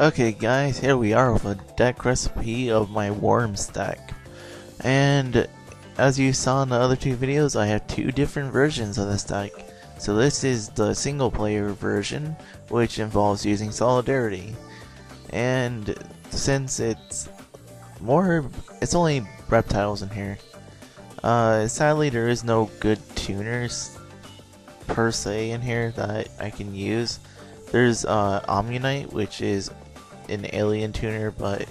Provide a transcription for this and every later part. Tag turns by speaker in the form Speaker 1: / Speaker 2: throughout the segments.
Speaker 1: Okay guys, here we are with a deck recipe of my Worms deck. And as you saw in the other two videos, I have two different versions of this deck. So this is the single player version, which involves using Solidarity. And since it's only reptiles in here. Sadly there is no good tuners per se in here that I can use. There's Omnionite, which is an alien tuner, but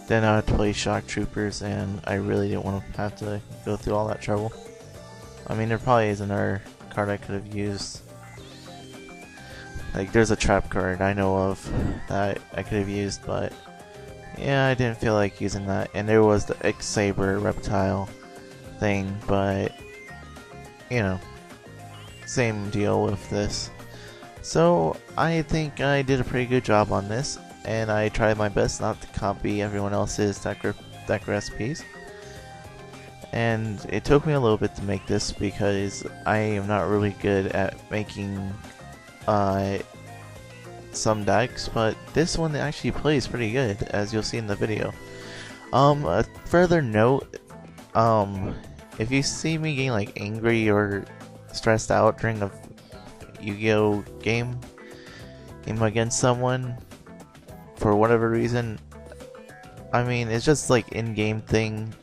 Speaker 1: then I have to play Shock Troopers, and I really didn't want to have to go through all that trouble. I mean, there probably is another card I could have used. Like, there's a trap card I know of that I could have used, but yeah, I didn't feel like using that. And there was the X-Saber reptile thing, but you know, same deal with this. So I think I did a pretty good job on this, and I tried my best not to copy everyone else's deck recipes. And it took me a little bit to make this because I am not really good at making some decks, but this one actually plays pretty good, as you'll see in the video. A further note, if you see me getting like angry or stressed out during a Yu-Gi-Oh game against someone for whatever reason, I mean, it's just like in-game thing.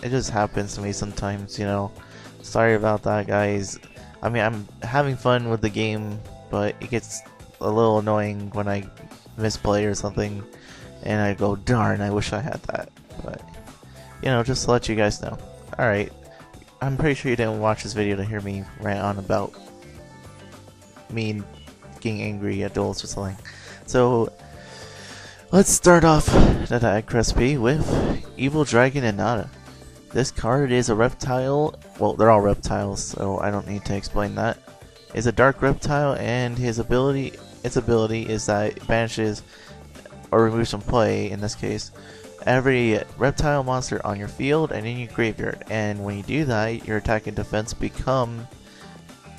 Speaker 1: It just happens to me sometimes, you know. Sorry about that, guys. I mean, I'm having fun with the game, but it gets a little annoying when I misplay or something and I go, darn, I wish I had that. But you know, just to let you guys know. Alright, I'm pretty sure you didn't watch this video to hear me rant on about me getting angry at Duels or something. So let's start off the deck recipe with Evil Dragon and Nada. This card is a reptile. Well, they're all reptiles, so I don't need to explain that. It's a dark reptile, and its ability is that it banishes or removes from play, in this case, every reptile monster on your field and in your graveyard. And when you do that, your attack and defense become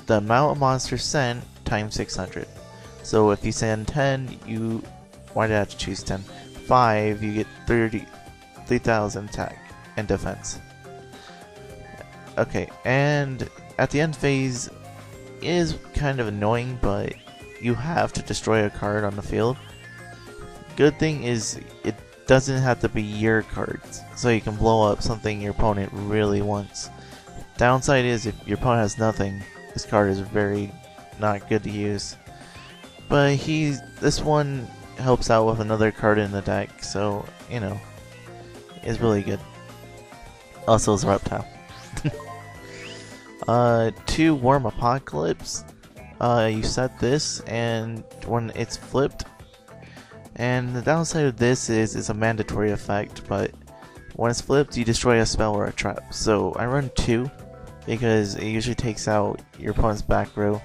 Speaker 1: the amount of monsters sent times 600. So if you send 10, why did I have to choose 10? 5, you get 3,000 attack and defense. Okay, and at the end phase is kind of annoying, but you have to destroy a card on the field. Good thing is it doesn't have to be your cards, so you can blow up something your opponent really wants. Downside is if your opponent has nothing, this card is very not good to use. But this one helps out with another card in the deck, so you know, it's really good. Also, it's a reptile. 2 Worm Apocalypse. You set this, and when it's flipped, and the downside of this is it's a mandatory effect, but when it's flipped, you destroy a spell or a trap. So I run 2 because it usually takes out your opponent's back row.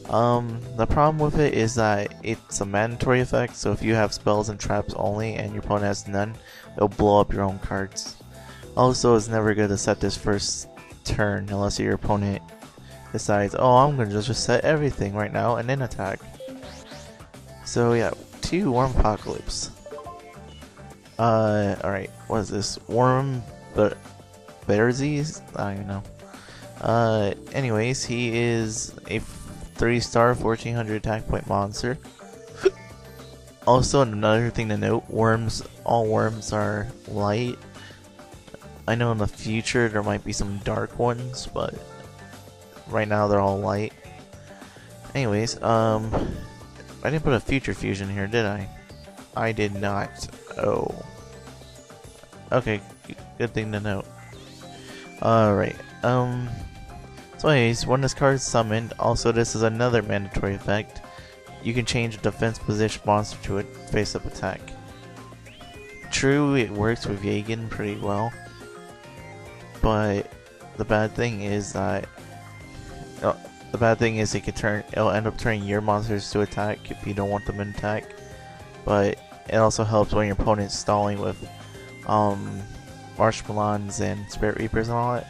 Speaker 1: The problem with it is that it's a mandatory effect, so if you have spells and traps only and your opponent has none, it'll blow up your own cards. Also, it's never good to set this first turn unless your opponent decides, oh, I'm gonna just set everything right now and then attack. So yeah, 2 Worm Apocalypse. Alright, what is this? Worm Bearsies? I don't know. Anyways, he is a 3-star 1400 attack point monster. Also, another thing to note, all worms are light. I know in the future there might be some dark ones, but right now they're all light. Anyways, I didn't put a future fusion here, did I? I did not. Oh. Okay, good thing to note. Alright, so anyways, when this card is summoned, also this is another mandatory effect. You can change a defense position monster to a face-up attack. True, it works with Yagen pretty well, but the bad thing is that it'll end up turning your monsters to attack if you don't want them to attack. But it also helps when your opponent's stalling with Marshmallons and Spirit Reapers and all that.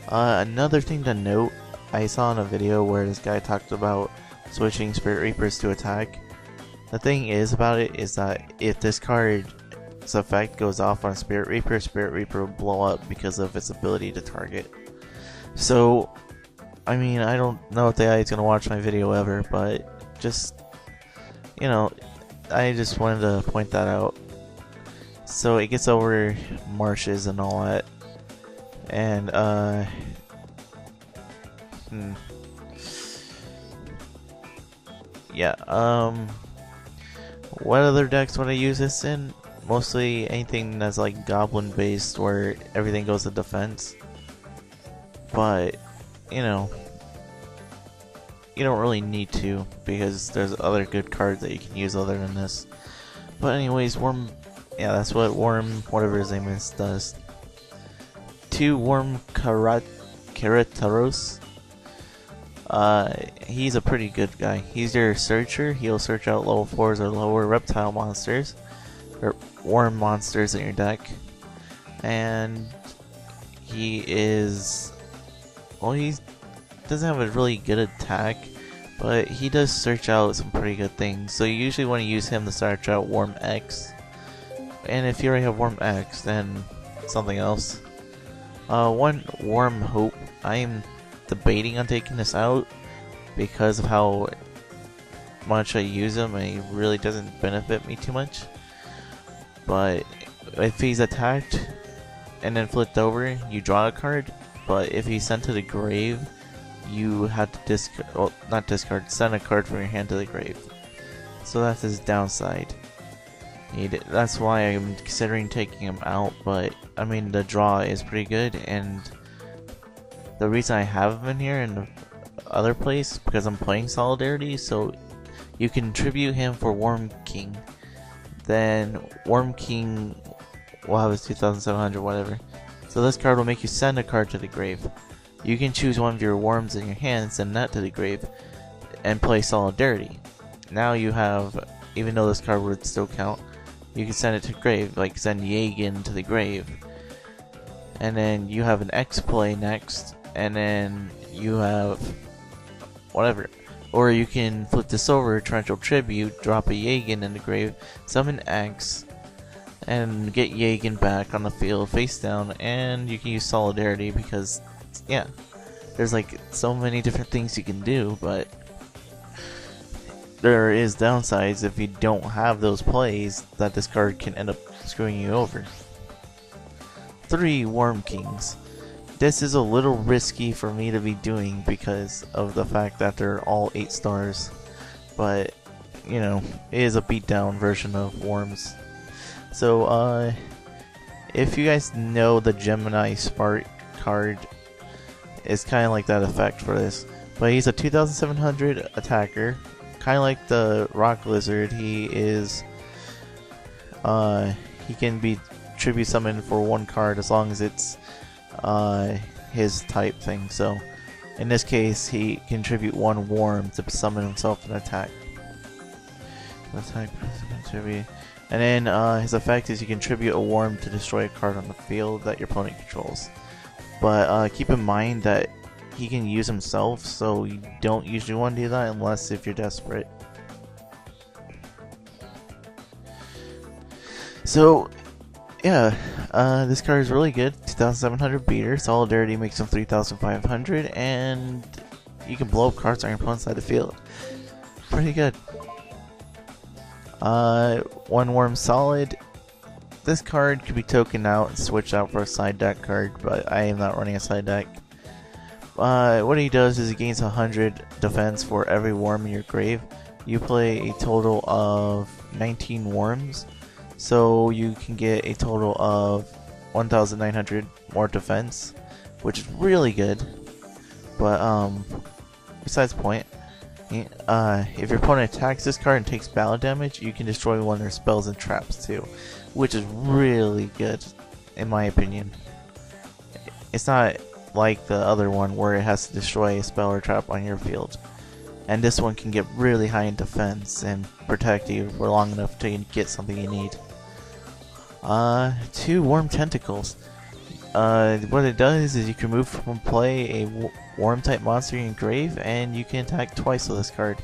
Speaker 1: Another thing to note, I saw in a video where this guy talked about switching Spirit Reapers to attack. The thing is about it is that if this card's effect goes off on Spirit Reaper will blow up because of its ability to target. So, I mean, I don't know if the AI is going to watch my video ever, but just, you know, I just wanted to point that out. So it gets over marshes and all that. And, yeah, what other decks would I use this in? Mostly anything that's like goblin based where everything goes to defense. But, you know, you don't really need to because there's other good cards that you can use other than this. But anyways, Worm, yeah, that's what Worm, whatever his name is, does. 2 Worm Kerataros. He's a pretty good guy. He's your searcher. He'll search out level 4s or lower reptile monsters, or worm monsters in your deck. And he is, well, he doesn't have a really good attack, but he does search out some pretty good things. So you usually want to use him to search out Worm X. And if you already have Worm X, then something else. 1 Worm Hope. I'm debating on taking this out because of how much I use him, and he really doesn't benefit me too much. But if he's attacked and then flipped over, you draw a card. But if he's sent to the grave, you have to discard, well, not discard, send a card from your hand to the grave. So that's his downside. That's why I'm considering taking him out, but I mean the draw is pretty good, and the reason I have him in here in the other place because I'm playing Solidarity, so you can tribute him for Worm King. Then Worm King will have his 2,700 whatever. So this card will make you send a card to the grave. You can choose one of your worms in your hand and send that to the grave and play Solidarity. Now you have, even though this card would still count, you can send it to grave, like send Yagen to the grave. And then you have an X play next, and then you have whatever. Or you can flip this over, Torrential Tribute, drop a Yagen in the grave, summon X, and get Yagen back on the field face down, and you can use Solidarity because, yeah, there's like so many different things you can do, but there is downsides if you don't have those plays that this card can end up screwing you over. 3 Worm Kings. This is a little risky for me to be doing because of the fact that they're all 8 stars, but you know, it is a beatdown version of Worms. So if you guys know the Gemini Spark card, it's kind of like that effect for this, but he's a 2,700 attacker, kind of like the Rock Lizard. He is he can be tribute summoned for 1 card as long as it's his type thing. So in this case, he can tribute 1 worm to summon himself an attack. And then his effect is you can tribute a worm to destroy a card on the field that your opponent controls. But keep in mind that he can use himself, so you don't usually want to do that unless if you're desperate. So yeah, this card is really good. 2,700 beater. Solidarity makes him 3,500, and you can blow up cards on your opponent's side of the field. Pretty good. 1 Worm Solid. This card could be token out and switched out for a side deck card, but I am not running a side deck. What he does is he gains 100 defense for every worm in your grave. You play a total of 19 worms, so you can get a total of 1,900 more defense, which is really good. But besides the point, if your opponent attacks this card and takes battle damage, you can destroy one of their spells and traps too, which is really good in my opinion. It's not like the other one where it has to destroy a spell or trap on your field, and this one can get really high in defense and protect you for long enough to get something you need. 2 Worm Tentacles. What it does is you can move from play a worm type monster in your grave, and you can attack twice with this card.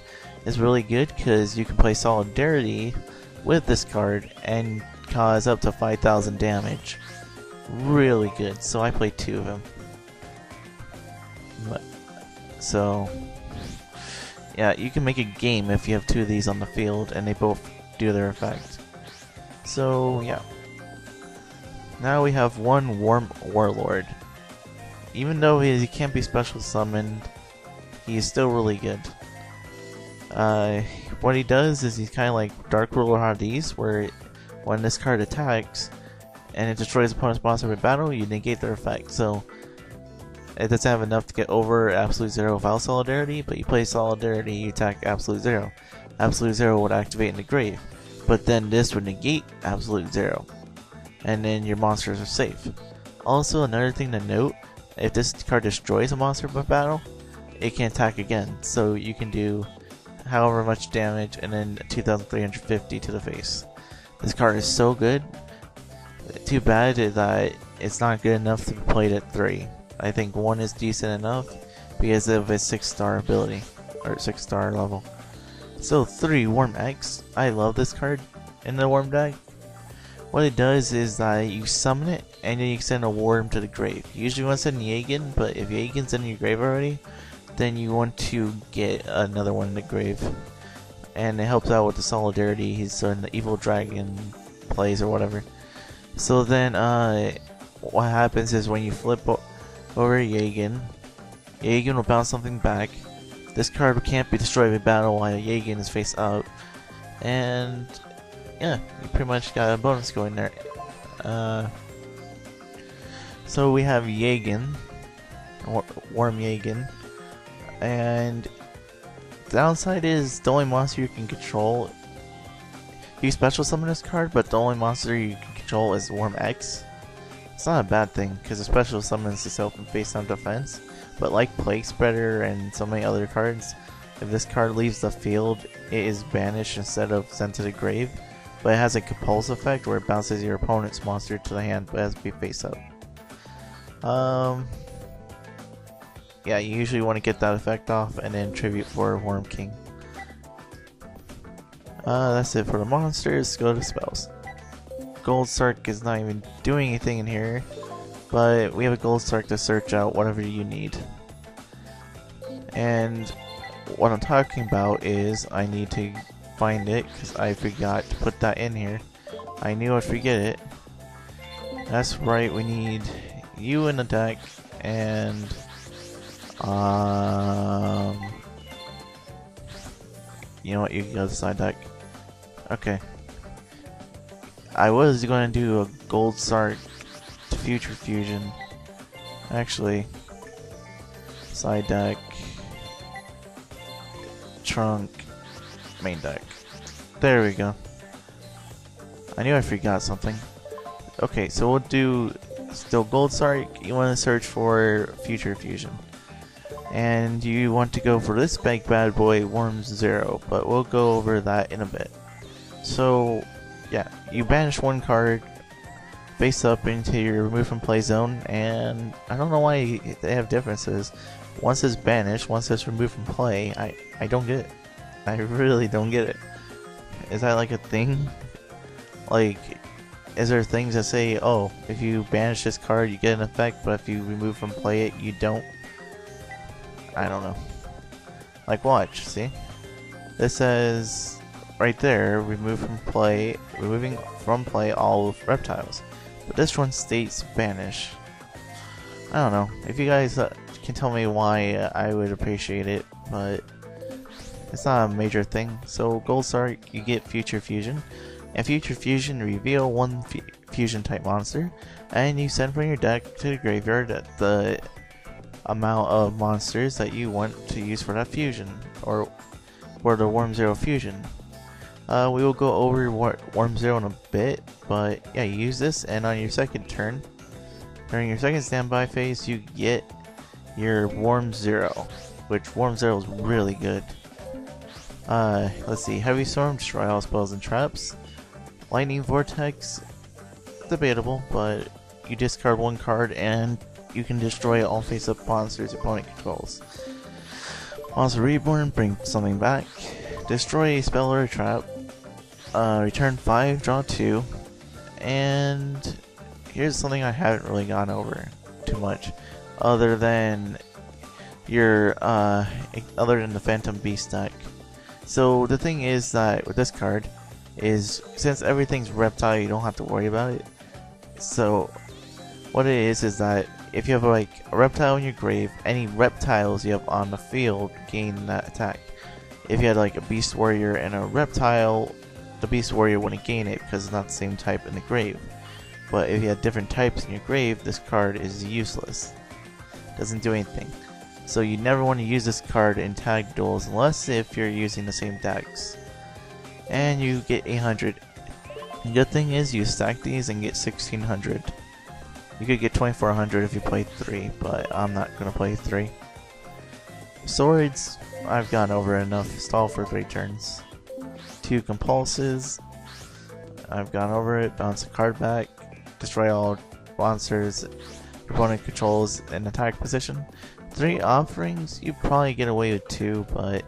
Speaker 1: is really good because you can play Solidarity with this card and cause up to 5,000 damage. Really good. So I played 2 of them. So yeah, you can make a game if you have 2 of these on the field and they both do their effect. So yeah. Now we have 1 Worm Warlord. Even though he can't be special summoned, he is still really good. What he does is he's kind of like Dark Ruler Hades, where when this card attacks and it destroys opponent's monster in battle, you negate their effect. So it doesn't have enough to get over Absolute Zero without Solidarity, but you play Solidarity, you attack Absolute Zero. Absolute Zero would activate in the grave, but then this would negate Absolute Zero, and then your monsters are safe. Also, another thing to note, if this card destroys a monster in battle, it can attack again, so you can do however much damage and then 2,350 to the face. This card is so good. Too bad that it's not good enough to be played at 3. I think 1 is decent enough because of its 6-star ability, or 6-star level. So 3, Worm X. I love this card in the Worm deck. What it does is that you summon it and then you send a worm to the grave. You usually want to send Jagen, but if Jagen's in your grave already, then you want to get another one in the grave. And it helps out with the Solidarity he's in the Evil Dragon plays or whatever. So then what happens is when you flip over Jagen, Jagen will bounce something back. This card can't be destroyed in battle while Jagen is face up. And yeah, you pretty much got a bonus going there. So we have Jagen, Worm Jagen, and the downside is the only monster you can control. You special summon this card, but the only monster you can control is Worm X. It's not a bad thing because it special summons itself in face down defense. But like Plague Spreader and so many other cards, if this card leaves the field, it is banished instead of sent to the grave. But it has a compulse effect where it bounces your opponent's monster to the hand, but it has to be face up. Yeah, you usually want to get that effect off and then tribute for Worm King. That's it for the monsters. Go to spells. Gold Sark is not even doing anything in here, but we have a Gold Sark to search out whatever you need. And what I'm talking about is I need to find it because I forgot to put that in here. I knew I'd forget it. That's right, we need you in the deck and you know what, you can go to the side deck. Okay. I was going to do a Gold Sark to Future Fusion. Actually, side deck, trunk, main deck. There we go. I knew I forgot something. Okay, so we'll do still Gold Sark. You want to search for Future Fusion. And you want to go for this big bad boy, Worms 0, but we'll go over that in a bit. So, yeah, you banish one card face up into your remove from play zone, and I don't know why they have differences. Once it's banished, once it's removed from play, I don't get it. I really don't get it. Is that like a thing? Like, is there things that say, oh, if you banish this card you get an effect, but if you remove from play it you don't? I don't know. Like, watch, see? This says right there, removing from play all reptiles. But this one states banish. I don't know. If you guys can tell me why, I would appreciate it, but it's not a major thing. So Gold Sark, you get Future Fusion. And Future Fusion, reveal one fusion type monster, and you send from your deck to the graveyard the amount of monsters that you want to use for that fusion, or for the Worm 0 fusion. We will go over Worm 0 in a bit, but yeah, you use this, and on your second turn, during your second standby phase, you get your Worm 0, which Worm 0 is really good. Let's see, Heavy Storm, destroy all spells and traps. Lightning Vortex, debatable, but you discard one card and you can destroy all face-up monsters your opponent controls. Monster Reborn, bring something back. destroy a spell or a trap, return 5, draw 2, and here's something I haven't really gone over too much, other than the Phantom Beast deck. So the thing is that with this card is, since everything's reptile, you don't have to worry about it. So what it is that if you have like a reptile in your grave, any reptiles you have on the field gain that attack. If you had like a beast warrior and a reptile, the beast warrior wouldn't gain it because it's not the same type in the grave. But if you had different types in your grave, this card is useless. Doesn't do anything. So you never want to use this card in tag duels unless if you're using the same decks. And you get 800. The good thing is you stack these and get 1600. You could get 2400 if you play 3, but I'm not going to play 3. Swords, I've gone over enough. Stall for 3 turns. 2 compulses, I've gone over it. Bounce a card back. Destroy all monsters your opponent controls in attack position. 3 offerings, you probably get away with 2, but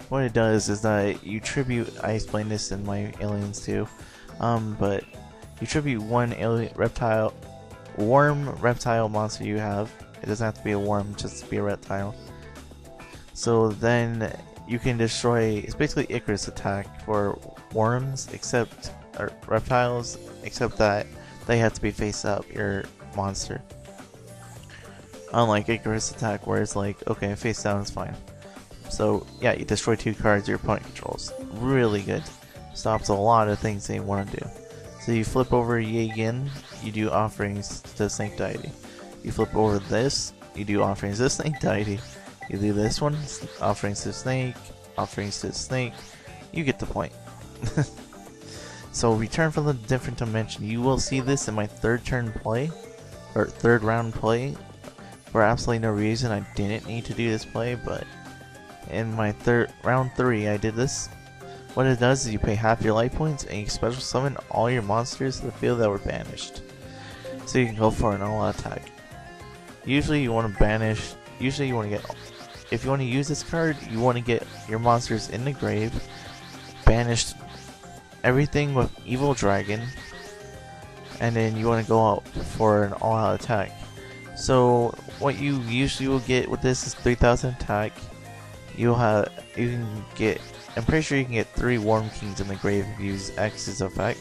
Speaker 1: what it does is that you tribute, I explained this in my aliens too, but you tribute 1 alien reptile, worm reptile monster you have. It doesn't have to be a worm, just to be a reptile. So then you can destroy, it's basically Icarus attack for worms, except, or reptiles, except that they have to be face up, your monster. Unlike Icarus attack where it's like, okay, face down is fine. So yeah, you destroy 2 cards your opponent controls. Really good. Stops a lot of things they want to do. So you flip over Yagin, you do offerings to Snake Deity. You flip over this, you do offerings to Snake Deity. You do this one, offerings to Snake, offerings to Snake. You get the point. So return from the different dimension. You will see this in my 3rd turn play, or 3rd round play. For absolutely no reason, I didn't need to do this play, but in my round 3, I did this. What it does is you pay half your life points and you special summon all your monsters to the field that were banished. So you can go for an all-out attack. Usually you want to banish. Usually you want to get. If you want to use this card, you want to get your monsters in the grave, banished everything with Evil Dragon, and then you want to go out for an all-out attack. So what you usually will get with this is 3000 attack. You can get, I'm pretty sure you can get 3 Worm Kings in the grave if you use X's effect.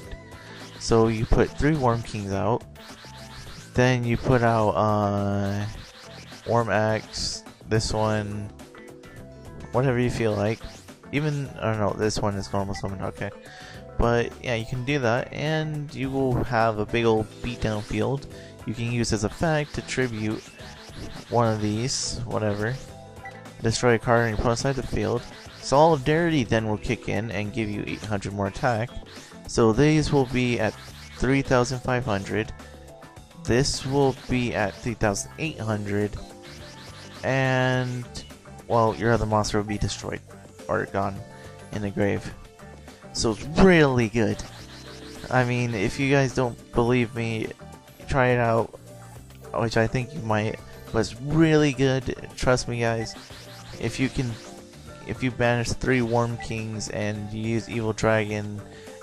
Speaker 1: So you put 3 Worm Kings out, then you put out Worm X, this one, whatever you feel like. Even, I don't know, this one is normal summon, okay. But yeah, you can do that, and you will have a big old beatdown field. You can use as effect to tribute one of these, whatever. Destroy a card on your opponent's side of the field. Solidarity then will kick in and give you 800 more attack. So these will be at 3,500. This will be at 3,800. And, well, your other monster will be destroyed or gone in the grave. So it's really good. I mean, if you guys don't believe me, try it out, which I think you might, but it's really good. Trust me, guys. If you banish 3 Worm Kings and you use Evil Dragon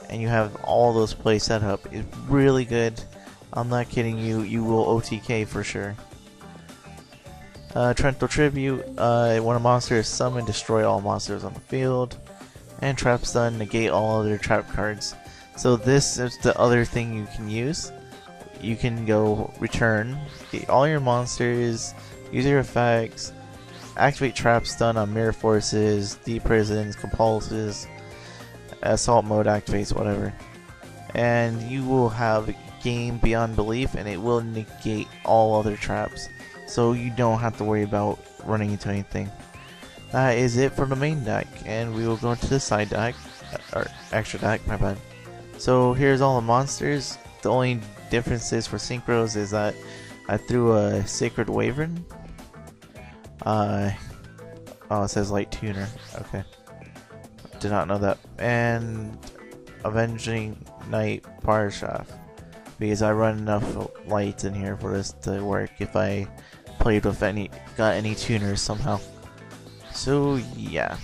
Speaker 1: and you have all those plays set up, it's really good. I'm not kidding you, you will OTK for sure. Trental Tribute, when a monster is summoned, destroy all monsters on the field. And Trap Stun, negate all other trap cards. So this is the other thing you can use. You can go return, get all your monsters, use your effects, activate Trap Stun on Mirror Forces, Deep Prisons, Compulses, Assault Mode activates, whatever. And you will have Game Beyond Belief, and it will negate all other traps. So you don't have to worry about running into anything. That is it for the main deck, and we will go into the side deck, or extra deck, my bad. So here's all the monsters. The only differences for synchros is that I threw a Sacred Wyvern. Oh, it says Light Tuner. Okay. Did not know that. And Avenging Knight Parshaft. Because I run enough lights in here for this to work if I played with got any tuners somehow. So yeah.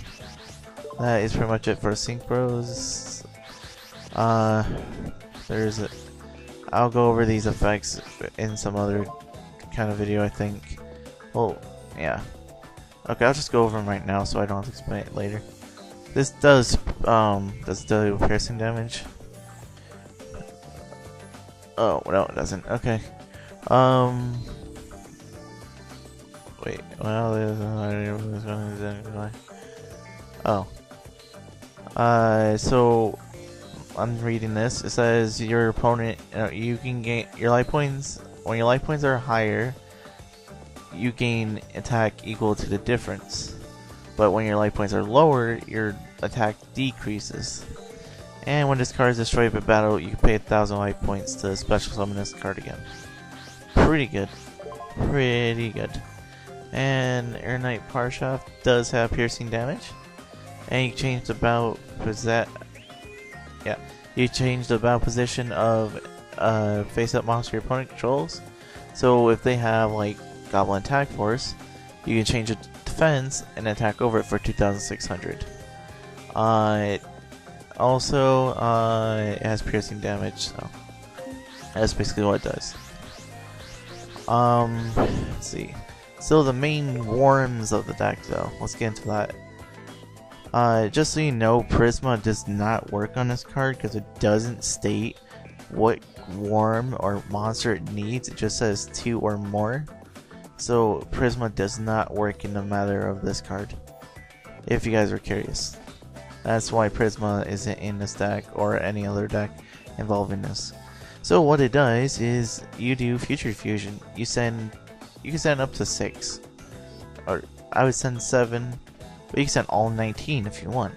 Speaker 1: that is pretty much it for Sync Bros. Uh, I'll go over these effects in some other kind of video, I think. Well, yeah. Okay, I'll just go over them right now so I don't have to explain it later. This does do piercing damage. Oh, no, it doesn't. Okay. Wait, well, so I'm reading this. It says your opponent, you can gain your life points when your life points are higher. You gain attack equal to the difference, but when your life points are lower, your attack decreases. And when this card is destroyed by battle, you can pay 1,000 life points to special summon this card again. Pretty good. Pretty good. And Air Knight Parshaft does have piercing damage. And you change the battle you change the battle position of face-up monster your opponent controls. So if they have like Goblin Attack Force, you can change its defense and attack over it for 2,600. It also it has piercing damage, so that's basically what it does. Let's see. So the main worms of the deck, though. Let's get into that. Just so you know, Prisma does not work on this card because it doesn't state what worm or monster it needs. It just says 2 or more. So Prisma does not work in the matter of this card, if you guys are curious. That's why Prisma isn't in this deck or any other deck involving this. So what it does is you do Future Fusion. You can send up to 6, or I would send 7, but you can send all 19 if you want.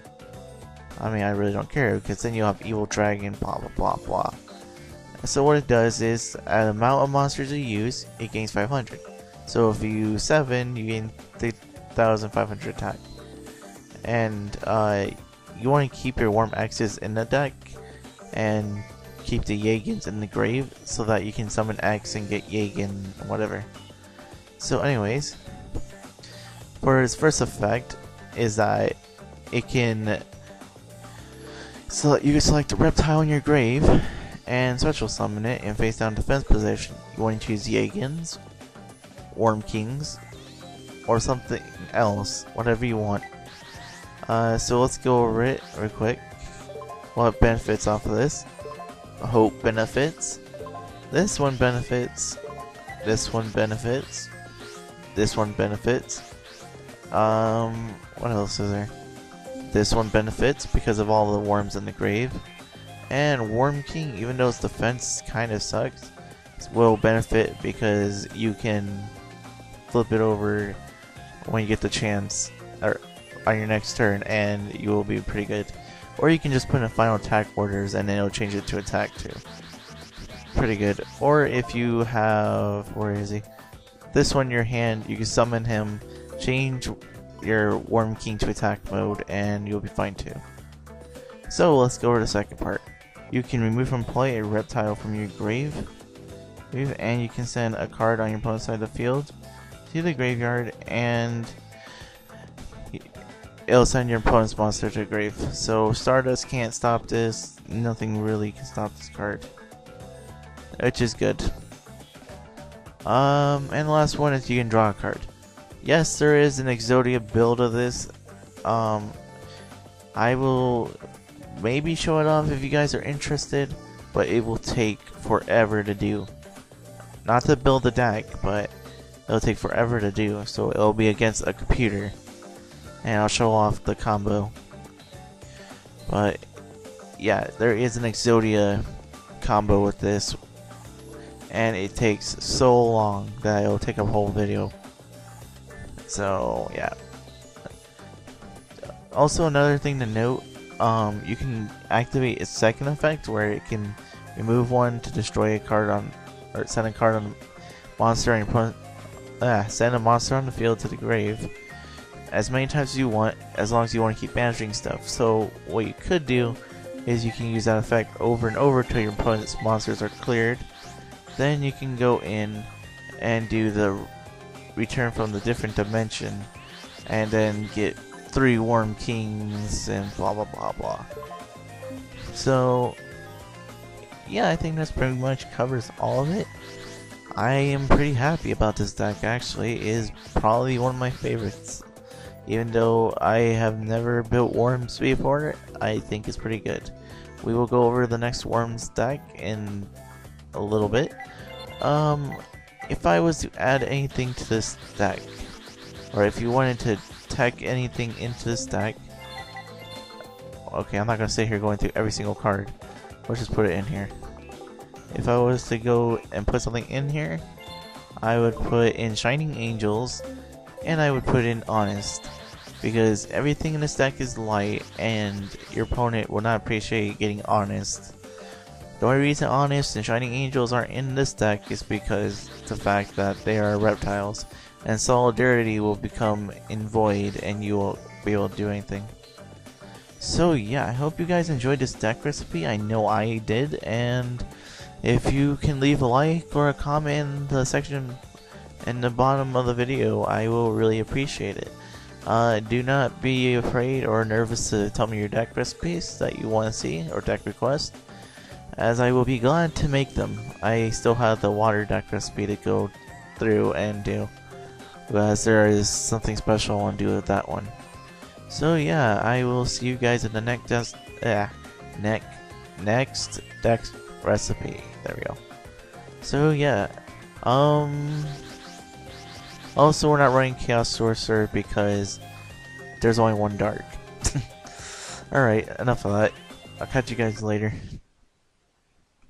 Speaker 1: I mean, I really don't care, because then you'll have Evil Dragon, blah blah blah blah. So what it does is, at the amount of monsters you use, it gains 500. So if you use 7, you gain 3,500 attack. And you want to keep your Worm X's in the deck, and keep the Yagans in the grave, so that you can summon X and get Yagan, whatever. So anyways, for its first effect is that it can you can select a reptile in your grave and special summon it in face down defense position. You want to choose Yagans, Worm Kings, or something else, whatever you want. So let's go over it real quick. What benefits off of this? Hope benefits. This one benefits. This one benefits. This one benefits. What else is there? This one benefits because of all the worms in the grave. And Worm King, even though its defense kind of sucks, will benefit because you can flip it over when you get the chance, or on your next turn, and you will be pretty good. Or you can just put in final attack orders and then it'll change it to attack too. Pretty good. Or if you have, where is he? This one in your hand, you can summon him, change your Worm King to attack mode, and you'll be fine too. So let's go over the second part. You can remove from play a reptile from your grave, and you can send a card on your opponent's side of the field to the graveyard, and it'll send your opponent's monster to the grave. So Stardust can't stop this, nothing really can stop this card, which is good. And the last one is you can draw a card. Yes, there is an Exodia build of this. I will maybe show it off if you guys are interested, but it will take forever to do. Not to build the deck, but it'll take forever to do, so it'll be against a computer. And I'll show off the combo. But yeah, there is an Exodia combo with this, and it takes so long that it'll take a whole video. So yeah. Also, another thing to note, you can activate its second effect where it can remove one to destroy a card on, or send a card on a monster on your opponent. Send a monster on the field to the grave as many times as you want, as long as you want to keep banishing stuff. So what you could do is you can use that effect over and over till your opponent's monsters are cleared. Then you can go in and do the return from the different dimension, and then get 3 Worm Kings and blah blah blah blah. So yeah, I think that's pretty much covers all of it. I am pretty happy about this deck. Actually, it is probably one of my favorites. Even though I have never built Worms before, I think it's pretty good. We will go over the next Worms deck in a little bit. If I was to add anything to this deck, or if you wanted to tech anything into this deck, okay, I'm not gonna sit here going through every single card. Let's just put it in here. If I was to go and put something in here, I would put in Shining Angels, and I would put in Honest, because everything in this deck is light, and your opponent will not appreciate getting Honest. The only reason Honest and Shining Angels aren't in this deck is because the fact that they are reptiles, and Solidarity will become void, and you won't be able to do anything. So yeah, I hope you guys enjoyed this deck recipe. I know I did, and if you can leave a like or a comment in the section in the bottom of the video, I will really appreciate it. Do not be afraid or nervous to tell me your deck recipes that you want to see, or deck requests, as I will be glad to make them. I still have the water deck recipe to go through and do, as there is something special I want to do with that one. So yeah, I will see you guys in the next deck recipe. There we go. So yeah, also we're not running Chaos Sorcerer because there's only one dark. Alright, enough of that. I'll catch you guys later.